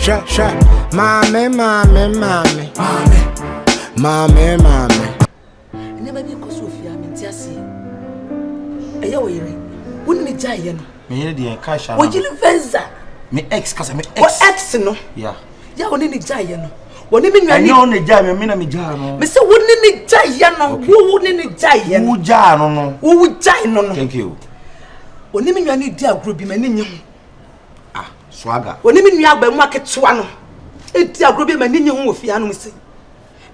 Sha. Mame. Never be cause of ya, Mintiasi. A year, wouldn't it giant? Me the cash. Would you venza? Me ex, cause me ex, no? Yeah. Ya wouldn't it giant? When you mean I know the giant, me jano. Mr. Wouldn't it giant? Who wouldn't it giant? Who jano? Who would giant? Thank you. When you mean you need dear group, you Ah, swaga. when you mean you have a market swano, it's dear group, and you know if you are missing.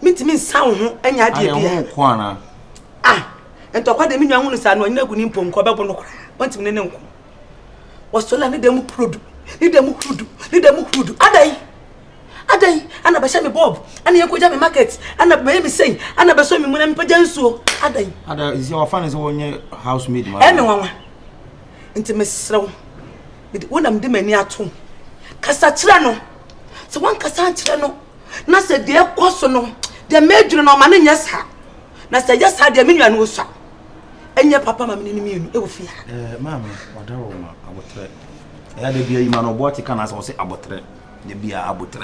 Mean sound, and ya dear Kwana. Ah, and to what the mean you want to say, no, you're not going to pump Cobabono. Once in an was to land them crude, need them crude, Aday, and a Bashami Bob, and you could have a market, and a baby say, and a Basami when I'm Pajansu. Aday, Ada is your fan is on your housemaid, anyone. Intimate slow. With one of them near two. Casatrano. So one Casatrano. Nasa dear Cosono. The major no man, yes, ha. Nasa just had the million was shot. And your papa, mammy, it will fear. Mammy, what I would try. I had a beer man of what you can as I say about the beer about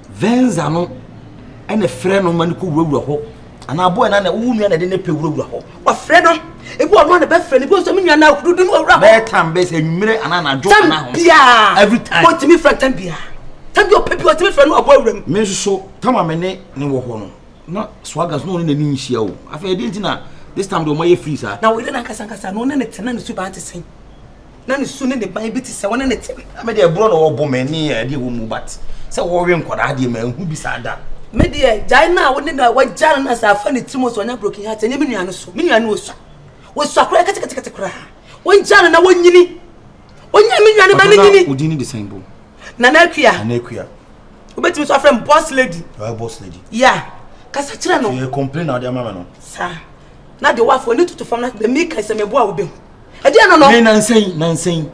venza no and a friend of man who will hope. And our boy and a woman that didn't pay will hope. What friend? It was one of the best friends. It was something you now do no rap. Bear time base and mirror and I joke every time. What to me, friend, Tambia. Tell your people what to me, friend, or boy. Miss so, Tama Mene, no one. Not swaggers, no in the Ninshio. I didn't know this time, do my free, sir. Now we didn't Casanca, no, none of the super to sing. None is soon in the Bible to say one in it. I made a brother or woman near a dear woman, but so warrior quadradi man who beside that. Media, Diana wouldn't know what Jan as I found it too much when I broke your heart and even you was so crack. When Jan and I wouldn't you when you mean you the same boom. Nanakia. Who bet you from boss lady? Boss lady. Yeah. Casatrano. You complain out there, mamma. Sir. Not the wife will need to form like the maker is a boy will be. I didn't know. Nansane.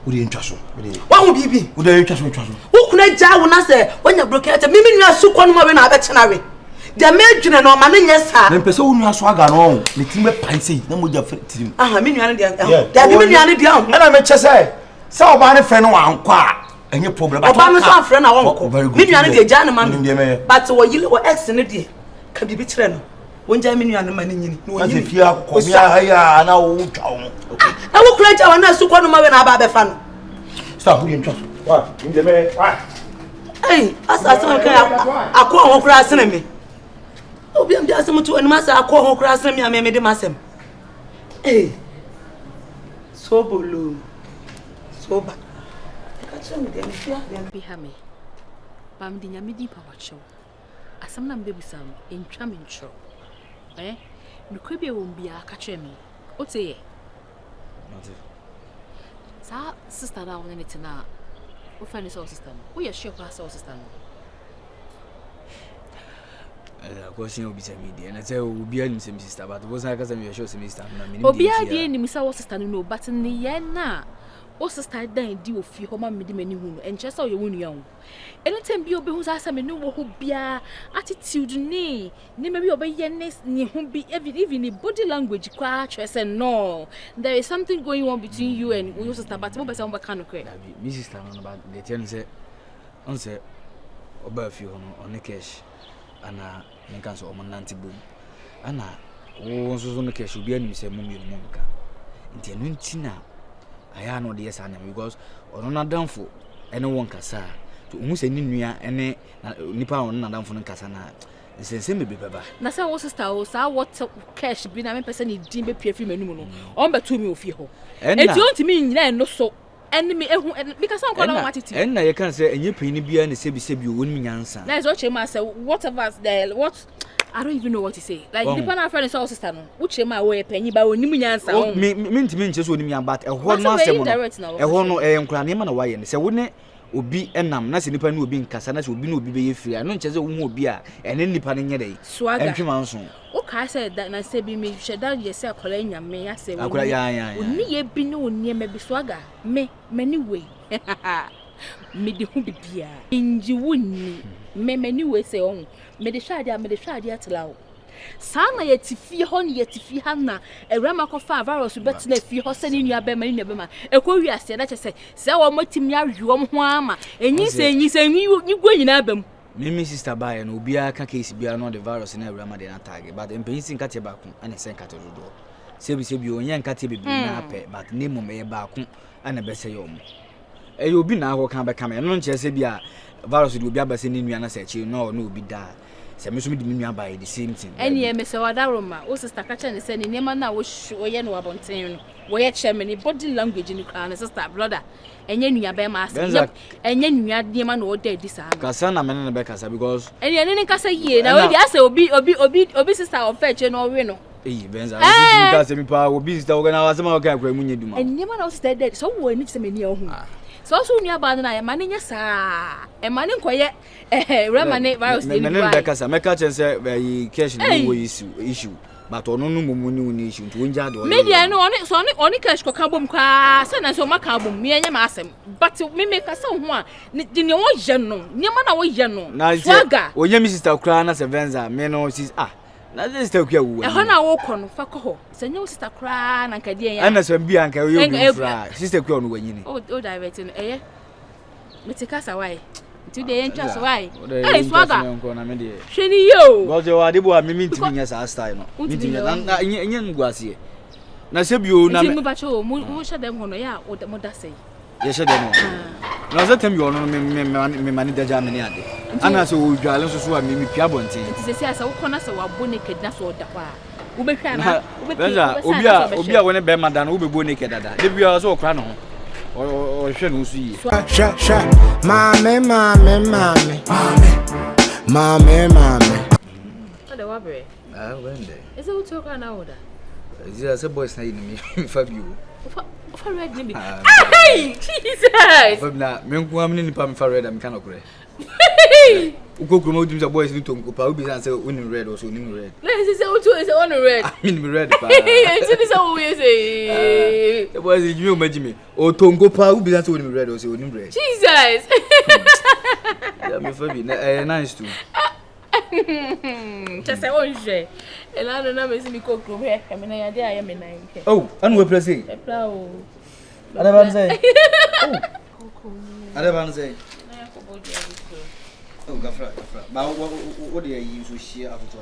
Who didn't trust you? What would be? Who didn't trust you? Who could I jar when I say when you broke it? Maybe you are so common when I veterinary. The American and all man, yes, sir. Then person you are swaga no. The team of Pansy, no more your team. I mean, you are the young. And I met you say, so my friend, one quack. And your problem. I'm friend, I won't. Very good. Maybe you are the gentleman. But what you were excellent. Can be betrayed. When Jamie and the man in you, as if you are here, and I will cry to our so one when I buy fan. Stop putting trust. What? In the man, hey, as I call her grass in me. Oh, be just some to and master, I call her grass in me, I made the massam. Hey, sobolo, sober. Catch me, then be hammy. Bam the Yamidi Power Show. As some number some in Tramin Show. Eh? The cribby won't be a catcher me. What's it? Sa sister down in it now. Who find his system? We are sure pass our system. Question will be some media, and I say we'll be in some sister, but was I because I'm your show semester? Obia be any Miss our sister no, but in the end now. What's the style then do of you home many who and just how you win young? Anytime be obey who's asked me no who be attitude nay, maybe obey yes, near whom be even in body language, quatres and no. There is something going on between you and we also start but more by some kind of credit. Mrs. Stamon about the ten say, answer obey if you on the cash and make us on Nanti boom. Anna, once on the cash will be any say mummy monka. In I know the yes because on not done for anyone cassa to almost any new any nipa on not done for Cassana. The same baby baba. Nasa was a star, what cash been a person in Jimmy Pierre Menu on but 2 million for and it's going to mean no so enemy because I'm calling what it is. And I can't say and you penny be and the Sebi you wouldn't answer. That's what you must say. Whatever there, what I don't even know what to say. Like the partner friend is also sister, which am I way penny by when you answer. Mean to mean just with me about a whole master. A whole no a clan man away and say, wouldn't it? Obi enam na se nipa no obi nkasa na se obi no obi be yefiri ano ncheze wo hu obi a ene nipa ne nyede swaga entwemanso o ka say that na se bi me hweda ye se akola nyame ya se akola ya oni ye bi ne oni ma bi swaga me mani we me de hu bibia inji wonni me mani we se on me de hwade atlawo Sana yeti fi ho ne yeti fi ha na ewrama ko fa virus bet na fi ho se ne nua be ma ekọ wi ase na chese se wo matimi ahwo ho ama enyi se nyi gwa nyina bam Mimi sister buy no obi aka case bia no the virus na ewrama de na tag but empanyisi nkate ba ko ana se nkate dodo sebi onye nkate bebi na ape but name me ba ko ana be se yo mo obi na ho kan be kam no nche se bia virus de obi abase ne nua na se chi no obi da se me so me de nua ba the same thing eni me se wada roma o sister ka chen se ne nema na wo ye no abonten no wo ye che me ni body language ni kra na sister brother enye nua be ma ase enye nua nema na o da di sa kasa na me ne be kasa because eni kasa yie na we di ase obi sister of fetch no we no venza you kasa mi pa obi sister organize asema ka akwa munye duma nema na o sister dead so wo ni se me ni ohun so nua ba na ya mane nya saa e mane nkoye remane virus dey me be kasa me ka chen se yi cash no wo issue but ono no mumu ni issue to wonja de media no oni cash ko ka bom kwa se na so maka bom me nya ma asem but me kasa ho a de ne wo ye no nyema na wo ye no swaga onye mi sister kra na se venza me no sis na sister kwa wu e ho na wo ko no fa ko ho se nya wo sister kra na nka de ya ana so bia nka yo bi fra sister kwa no wanyini o direct no me te kasa why today enter so why swaga sheni yo gojo wa debo me ntimi nya sa style no ntimi na nya nguase na se bio na me ba cho mo sha dem hono ya o mo da sei ye sha dem na za tem yo no me mani daja me ne ade ana so o dwale so a me pia bonten ti se asa wo kona se wa bo naked na so da kwa wo be hwa na obi a woni be madana wo be bo naked dada de bia so okra no o hwe no su yi Sha mame Ada wa bre wende is it talk na oda is it boys na ni Fabio for red ni hey Jesus Fabna me nko am ni nipa me fa red am kan okure ukokuru mo dimza boys ni tonko pa obi san say onim red or so onim red let's say otu is on red I mean red pa it is how we say the boys you me majime o tonko pa obi san say onim red or so onim red Jesus ya me Fabio nice too just on je ela no na me si mi kokuru he me na ya de aye me na nke oh anu we pressing e pra o Adaban say oh Adaban say na ya ko bodi oh gafra ba what dey you so share afoto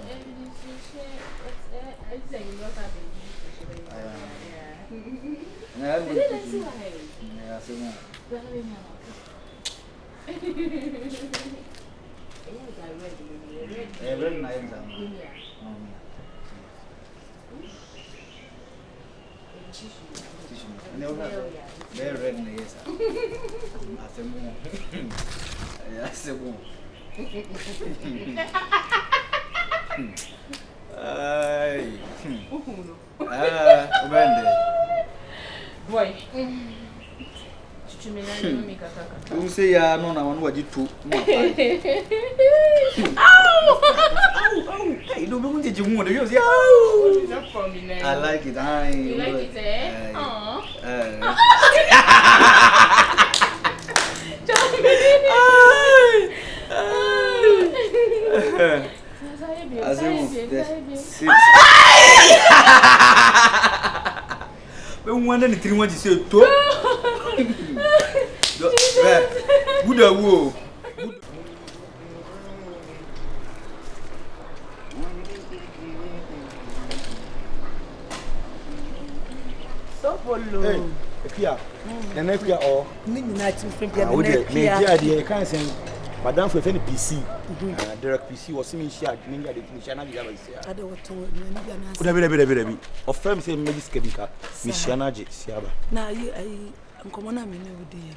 boy chuchumena ni mimi kaka you say ya no na wanu waji tu hey do be munje jimu de you say not for me now I like it you like it we wonder ni 3 months say to good awo sobolo Pia na pia o ni nyina ti frem pia o na de pia me dia kan sen madam for any PC direct PC was me share admin ya de ni share na bi ya ba sia ada wato ni ga na o da bi o frame say me skedika mi share na je sia ba na ai nkomo na me ne wode ye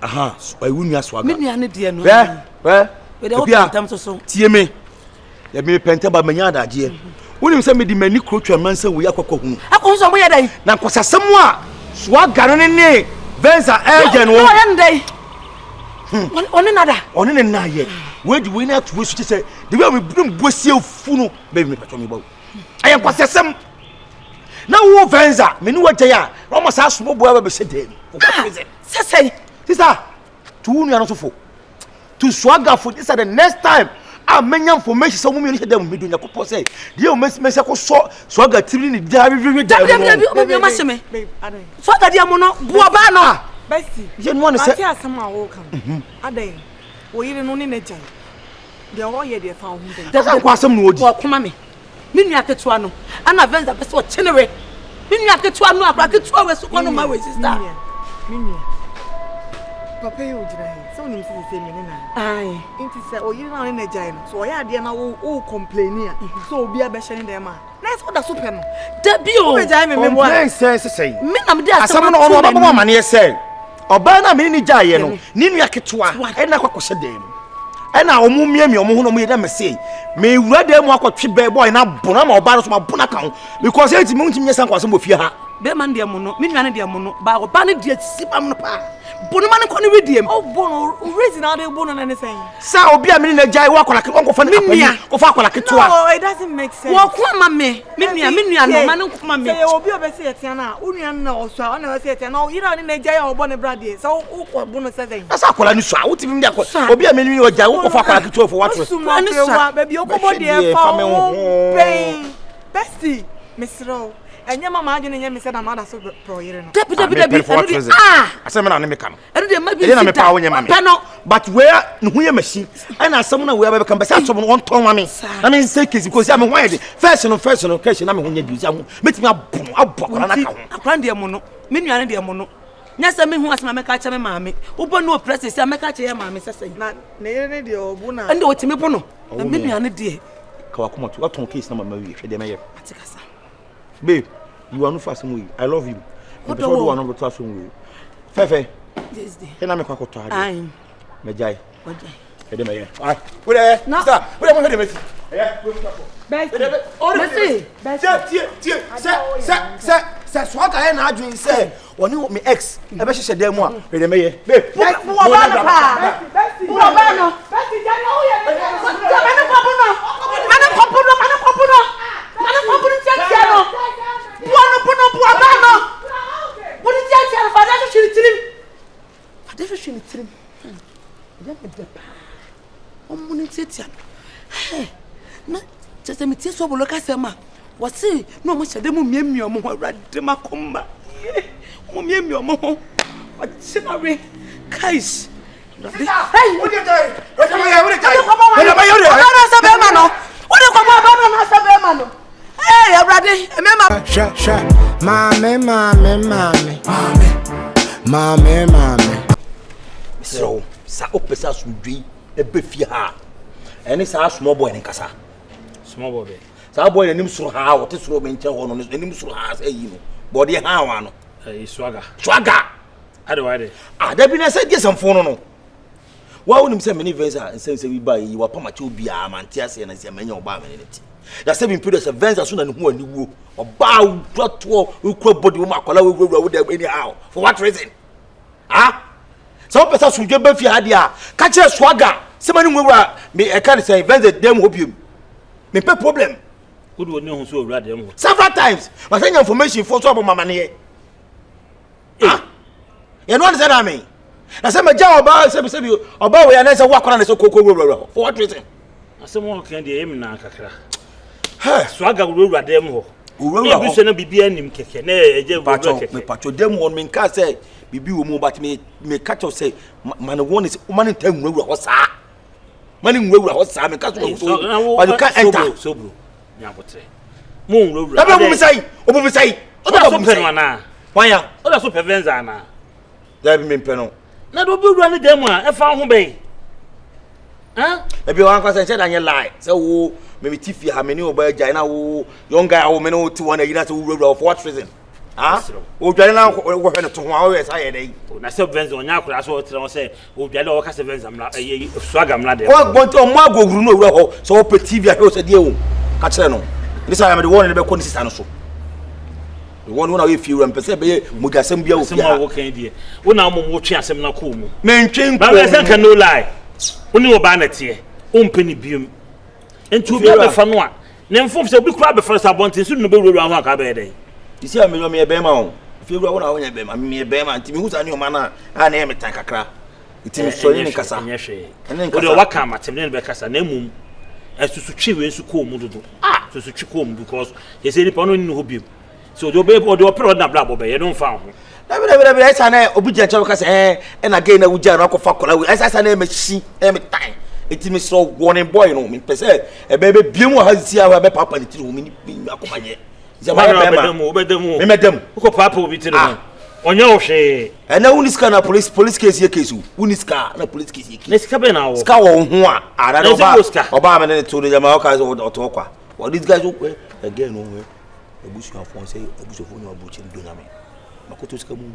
aha so ai wunu aswaga me nua ne de no we de o tam so tie me ya me pente ba manya adaje wonim say me di mani krotwa mansa wo yakokko hu akon mo ya dai na nkosasem a swaga no ne venza agent wo ya ndai oni nada oni ne na ye we di we na to we su say the way we bring bosie fu no be me patwa me bawo ayen nkosasem na wo venza me ni wagya ya o ma sa so bo ba se dem sesei sister tu nu ya no so fo to swaga for this the next time a menya information so mummy ni hye dem medu nyakopo say de o mesi ko swaga tiri ni da wiwi da obi ma hye me swaga dia mo no bua ba no besti je no ne say ati asama wo kan adan wo yire no ne na jan de wo ye de fa ho den da ko asam no odi wo koma me nua ketua no ana venza be so chenere nua ketua no akra ketua we so kono ma we sister nua papa yo jira he so nim se me ne na ai inti se o yire na ne jan no so o ya de na wo complain a so obi a be hye ne ma na so da so pe no da bi o be jan me mo complain say me na me de asam no ono baba ma ne say oba na me ni jaye no ni nua ketua e na kwakose dem e na omu miemi omu hu no mu ye da me say me wura dem akotwe be boy na bona ma oba no so ma bona ka ho because enti me ntimi yesan kwasem ofie ha be man de mo no me nua ne de mo no ba oba ne de sipam no pa bono man ko ne wediem oh bono reason how they bono na ne say sa obi a me ni na jaye wa kola ko fa na ko fa kola ketua no it doesn't make sense wo ko ma me nua no man ko ma me say obi obese etia na unua na oso a na say etia na yira ne jaye obo ne brade so wo bono say asa kola ni so a wo ti mi obi a me ni o jaye wo ko fa kola ketua for what reason baby okobo de fa pain bestie misro enye mama adwene nye me say na ma da so pro yire no debi asem na ne me ka no enu de ma bi na me pa wo nye ma me but where no hu ye machine ana asem na we be kan be say atom no won ton ma me na me say case because am ho ye de first no case na me ho nya bi say am metimi abu akora na ka ho akora de mo no me nuane de mo no nya say me hu asema me ka cha me maame wo bo no press say me ka cha ye maame sese na ne yire ne de obu na ende otimi bo no me nuane de ka wa kuma to aton case na mama wi hwe de me ye atikasa babe you are no fast way I love you but do one number 2 so way fefe yes dey he na me kwa ko to ade ai me jai ojai he de me ye ai we de sister we de mo he de me si eh we mo ko bestie se swaga he na adwin se woni me ex e be hye dem mu a we de me ye babe bu oba no pa bu oba no bestie jana wo ye mane kopu no buono buono buabano woni ti atia fada so shiri tirim ya me de pa omuni ti atia na tese mi ti sobolo ka sema wasi no mo hyede mu miemi omo ho awrade makomba mo miemi omo ho achinare kais hey wo de dai wo de ma no hey awrade emema Sha mame so sa opesa sundui e be fie ha eni sa small boy nkasa small boy be sa boy enim suru ha wote suru be nche ho no enim suru ha sa yi no body ha wa no swaga ade wade da bi na sa die samfo no wa wonim se many venza nsense bi ba yi wa pamache obi a mantia se na se manya oba amenity ya se bi period se venza so na ne hu ani wo oba plato ukwa body wo makola wo wo da any how for what reason so pesa suje be fi ade a ka kire swaga se mani nwura me e kan say venza dem hobium me pe problem who do no so owura dem several times but send information for so abo mama ne you know what say that me na say me ja oba se bi oba we na say wa kora na say kokoko wura for what reason asem won kan de em na kakra swaga owura dem ho owura bi so na bibia nim keke na eje owura keke me pacho dem won me nka say bibi wo mu but me catch us say man won is man ntan nwura ho saa man nwura ho saa me ka so but you can't enter sobro nyabotre mo nwura ebe mo misai obo misai o da so pe na wanya o da so pe venza na da bi me pe no na do bi owura ne dem a e fa ho be ebi wan kwasa nche danye lie say wo me tifi ha me ni oba jai na wo young guy wo me no ti won na say wo for what reason o dwale na wo hwe ne to ho a wo say dey na say venza onya akura so tire won say o dwale o ka say venza mla swaga mla de o gbonto o mo agoguru no owura ho so o pe tv a he o say dey o ka kire no ni say am de won ne be ko ni sisa no so the one na we fi ura mpese be mugasem bia o bia wo kan die wo na mo twe asem na ko mu me ntwe ba we say can no lie oni oba na tie o mpeni biom entu bi abefa no a ne mfom se obi kura abefa sa bontin so no be wura ho aka be dey isi a me be ma o fi wura wona wonya be ma me be ma ntimi hu sa ne o ma na a na e metan kakra itimi so ni kasa enye hwe o de waka matem ne be kasa na mum esusu twi we su ko mu dodo susu twi ko mu because you say nipa no ni no hobiem so do be o do pro na bla bo be ye no fa ho na esa na obuja nche ka say na again na wuja na akofa kola we esa na me shi me time eti me so warning boy no me pese e be biem ha si a be papa ni tiri wo me ni akomanye zama be ma obedemu me medem ko papa obi tiri no onye o hwe na uniska na police case ye case uniska na police case ye case na sika be na wo ska wo ho a ara no oba me ne to no jama o ka so to kwa what these guys okay again no we ebusu afon say ebusu fo ni obuchi ndo nyame makoto sika mu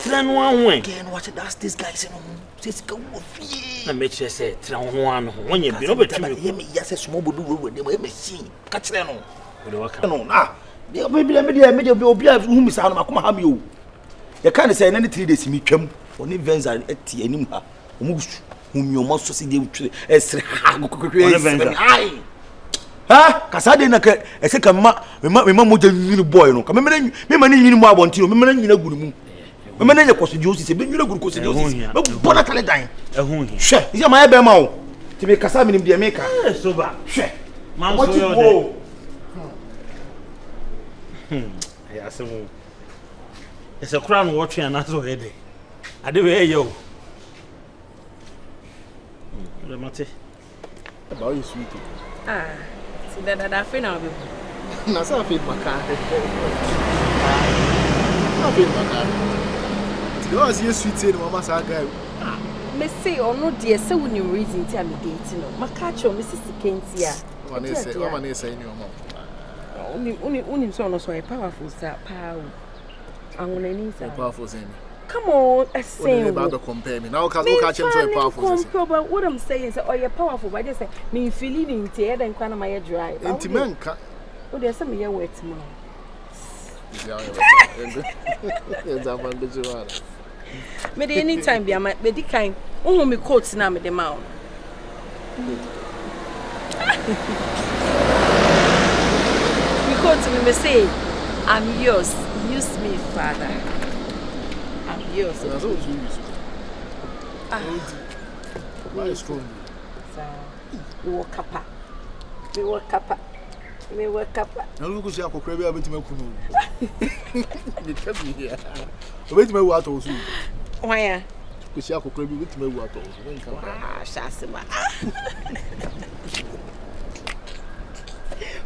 tira no anwe again watch that's this guys no say sika wo fie na me chere say tira ho ano wonye bi no betumi ye me ya say small bodu wo de me machine ka chere no wo de waka no na me obi a hu mi sa no makoma ha mi o ye kan say na 3 days mi twam oni venza eti anim ha o mu hu mi o mo so se de twere esre ha kokokwe ai ha kasade na ka ese ka me mo je nyini boy no ka me ma ni nyini mo abontino me ma nyina gunu mu me ma nya koso josi se be nyina gunu koso josi me bona tale dan ehun hi hwe ise ma e be ma o ti me kasa minim de me ka so ba hwe man so yo de ya asemu ese kura no wotwe ana so hede ade we yo le mate about you sweet si da fe na obi na sa fe maka na fe maka ti o si sweet no mama sa guy me say ono de se woni reason ti am date no maka cho me sisi kenti a mama ne say ni omo uni so no so powerful sa power angona ni sa powerful say come on, I say about to compare me now cuz catch him so powerful but what I'm saying is oh you're powerful but I just say me feeling in tear then kana my dry intimenka oh there's some here wet man me dey anytime be am me di kind who me coat na me dey ma me coat me say I'm yours use me father yes so that's what you use why is strong we work up na lu ko si akokra bi abetima kunu me tell me here abetima wu ato so why ya ko si akokra bi abetima wu ato so nka shasema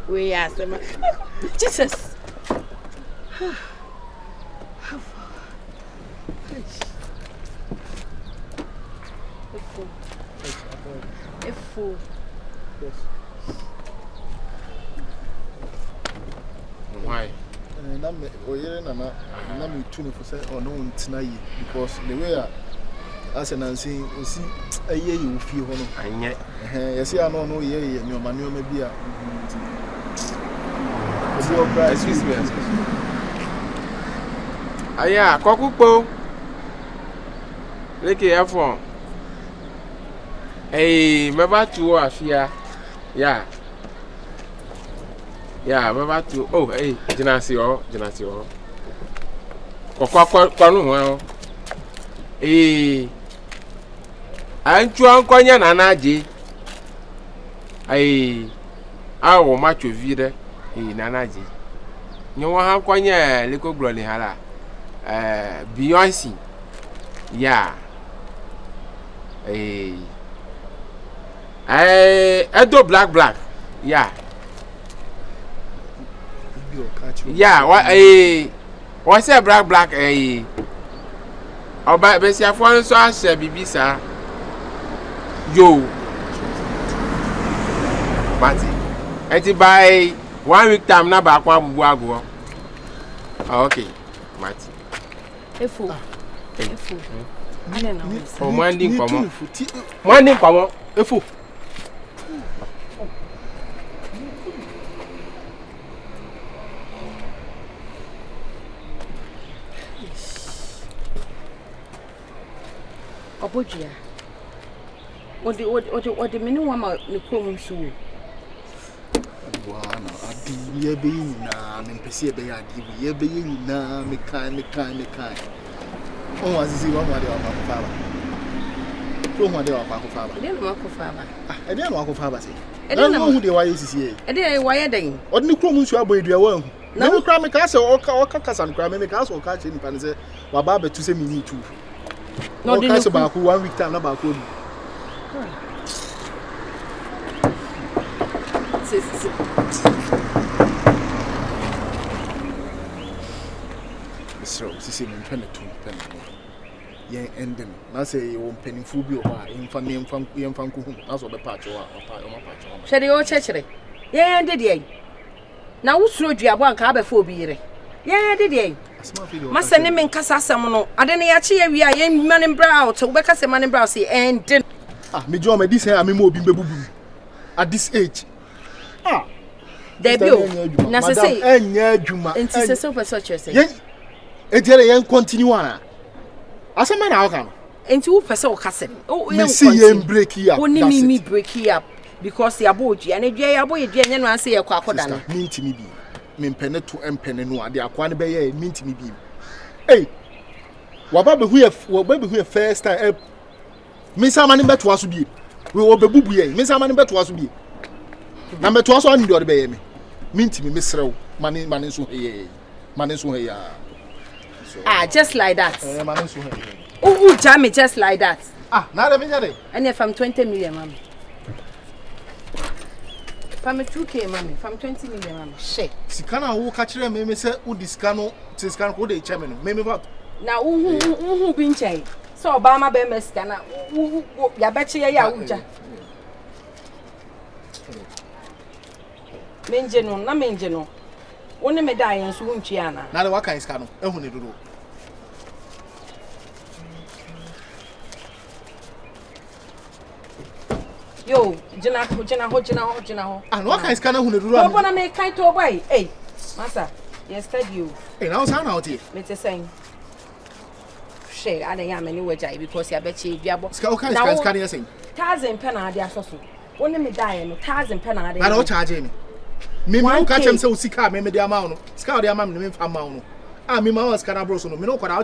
we ya sema Jesus Efu. Yes. Why? Na me oyere na me tunu for say ono ntina yi because the way as an answer osi aye you feel ho no anye yes ya no ye nyoma bi a osi o price excuse me aya kokupo leke earphone meba tu afia ya meba tu oh jinasi o kokwa no ho anchu ankonya na naje awo macho vire na naje nyo ha ankonya leko gloli hala beyonce ya edo black yeah what say black oba be sia fo nso ase bibisa yo bati enti by 1 week time na ba kwa mbu ago okay mati efu ane na o mwandi komo efu Obojia. Odi mini wa ma ne krom so. Wow, no, adi ye be na me pese be ya adi ye be na me kan. On was see one wa de wa kuro hu de wa kwa ko fa ba de na ko fa ba e de na ko fa ba se e de na hu de wa yesisi e de wa ye den o de kuro mu nsu abo edua wa hu na me kura me ka se o ka kasa no kura me ka se o ka che nipa ne se wa ba be tu se mi ni tu no de ne ba ko 1 week time na ba ko si so sisi me ntwa na tu pen yen ending na say you peniful bi o ba yemfa nkuhu na so be pa cho a hwede o chechire yen de de na wusuro duabo anka abefa obi yire yen de de masa ne men kasa asem no ade ne ya che ya wi a yen mane bra out wo be kasa mane bra say ending me jo me dis am me obi bebubu at this age debut na se say enya adwuma enti se so person say etiere yen continue ana asema na aka no enti wo pese wo kase o yen see yen break here woni me break here because ya boji and dua ya boye dua nya no ase ye kwa akoda no mintimi bi me mpene to empene no ade akwa ne be ye mintimi bi eh wa ba be hu ye first time me sama ne beto aso bi we wo bebubu ye me sama ne beto aso bi na beto aso an ndo de be ye me mintimi me serew mane so he ya just like that mane so he jam just like that na de me nya de and from 20 million mama from 2k mama from 20 million mama she sikana wo ka kire me se wo diskano tiskano ko de cheme no me va na wo bi nchen so obama be meska na ya beche ya uja menje no woni me da yen so wuntwi ana na de waka iska no ehu ne dodo yo jina ho no waka iska na ehu ne dodo obo na me kai to boy masa yes study you na o sa na o ti me te saying she ada ya me ni wajai because ya beche duabo ska o kan iska ne yasin 1000 pe na ade asoso woni me da yen no 1000 pe na ade na o charge me me ka chem se o sika me de ama no sika o de ama me mfa ama no me ma o sika na bro so no me no ko da o